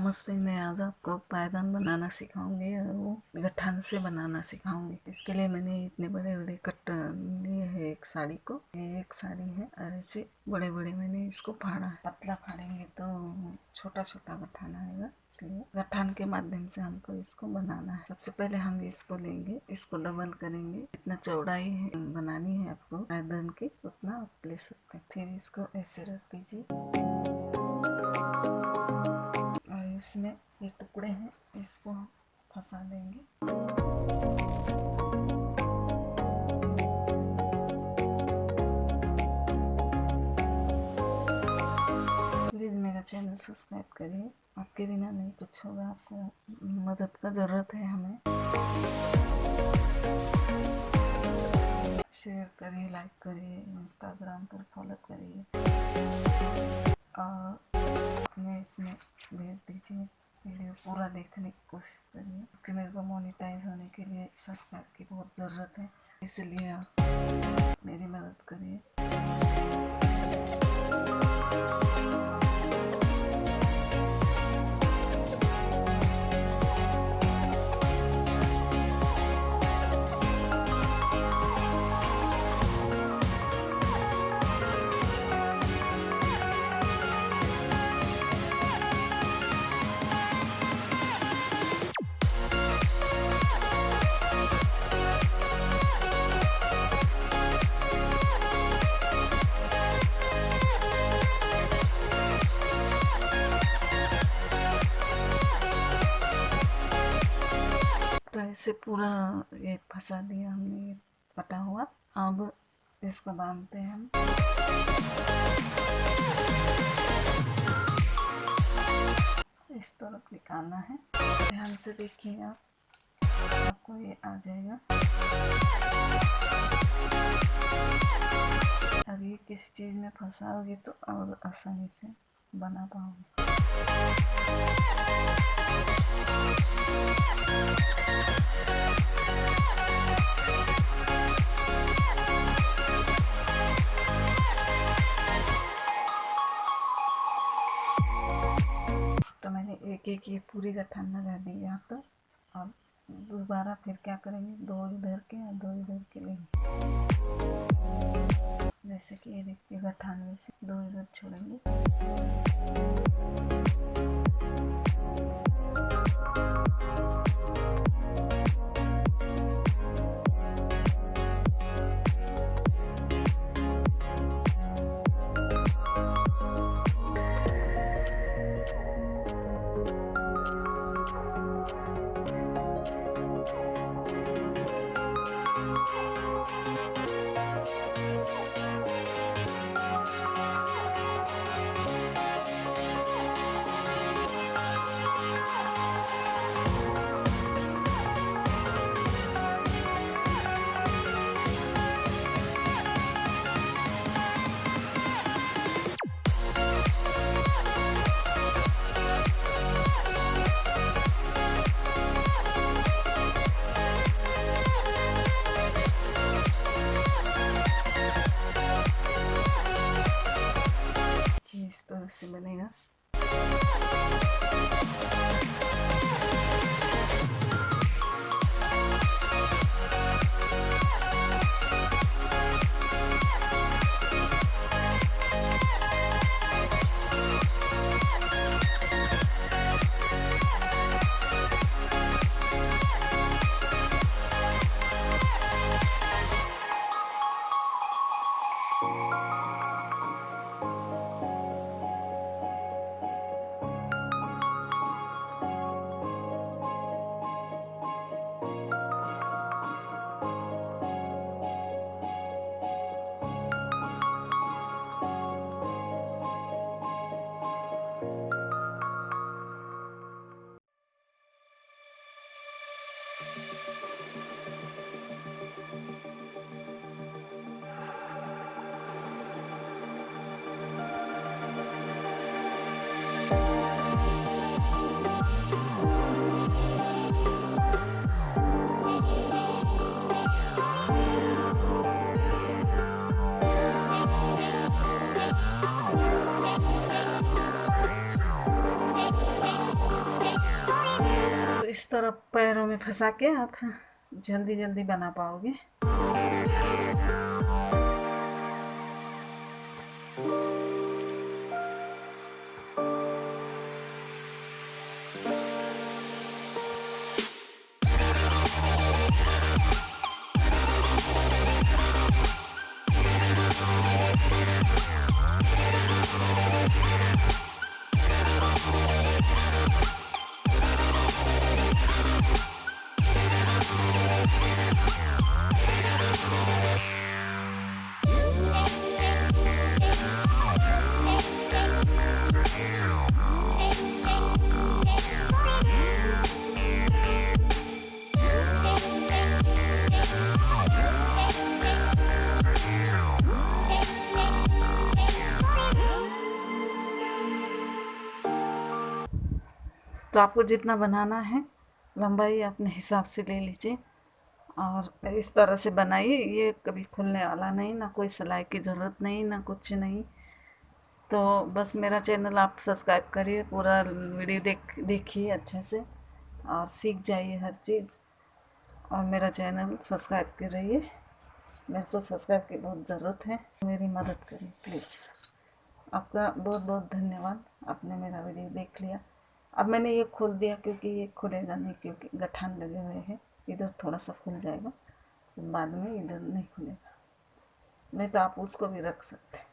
नमस्ते। मैं आज आपको पायदान बनाना सिखाऊंगी और वो गठान से बनाना सिखाऊंगी। इसके लिए मैंने इतने बड़े बड़े कट लिए है एक साड़ी को। ये एक साड़ी है और ऐसे बड़े बड़े मैंने इसको फाड़ा है। पतला फाड़ेंगे तो छोटा छोटा गठान आएगा, इसलिए गठान के माध्यम से हमको इसको बनाना है। सबसे पहले हम इसको लेंगे, इसको डबल करेंगे। जितना चौड़ाई है बनानी है आपको पायदान की उतना आप ले सकते हैं। फिर इसको ऐसे रख दीजिए। इसमें ये टुकड़े हैं, इसको फंसा देंगे। प्लीज़ मेरा चैनल सब्सक्राइब करिए, आपके बिना नहीं कुछ होगा। आपको मदद का ज़रूरत है हमें। शेयर करिए, लाइक करिए, इंस्टाग्राम पर फॉलो करिए और मैं इसमें भेज दीजिए। वीडियो पूरा देखने की कोशिश करिए क्योंकि मेरे को मोनेटाइज होने के लिए सब्सक्राइब की बहुत ज़रूरत है, इसलिए आप मेरी मदद करिए। तो ऐसे पूरा ये फंसा दिया हमने, ये पटा हुआ। अब इसको बांधते हैं हम। इस तरफ निकालना है, ध्यान से देखिए आप, आपको ये आ जाएगा। और ये किस चीज़ में फंसाओगे तो और आसानी से बना पाओगे। तो मैंने एक एक ये पूरी गठान लगा दी यहाँ पर। अब दोबारा फिर क्या करेंगे, दो इधर के और दो इधर के लेंगे। जैसे कि ये देखिए गठान में से दो इधर छोड़ेंगे। इस तरह से बनेगा। इस तरह पैरों में फंसा के आप जल्दी जल्दी बना पाओगे। तो आपको जितना बनाना है लंबाई अपने हिसाब से ले लीजिए और इस तरह से बनाइए। ये कभी खुलने वाला नहीं, ना कोई सिलाई की ज़रूरत नहीं, ना कुछ नहीं। तो बस मेरा चैनल आप सब्सक्राइब करिए, पूरा वीडियो देखिए अच्छे से और सीख जाइए हर चीज़। और मेरा चैनल सब्सक्राइब कर रहिए, मेरे को सब्सक्राइब की बहुत ज़रूरत है, मेरी मदद करिए प्लीज़। आपका बहुत बहुत धन्यवाद, आपने मेरा वीडियो देख लिया। अब मैंने ये खोल दिया क्योंकि ये खुलेगा नहीं, क्योंकि गठान लगे हुए हैं। इधर थोड़ा सा खुल जाएगा, बाद में इधर नहीं खुलेगा, नहीं तो आप उसको भी रख सकते हैं।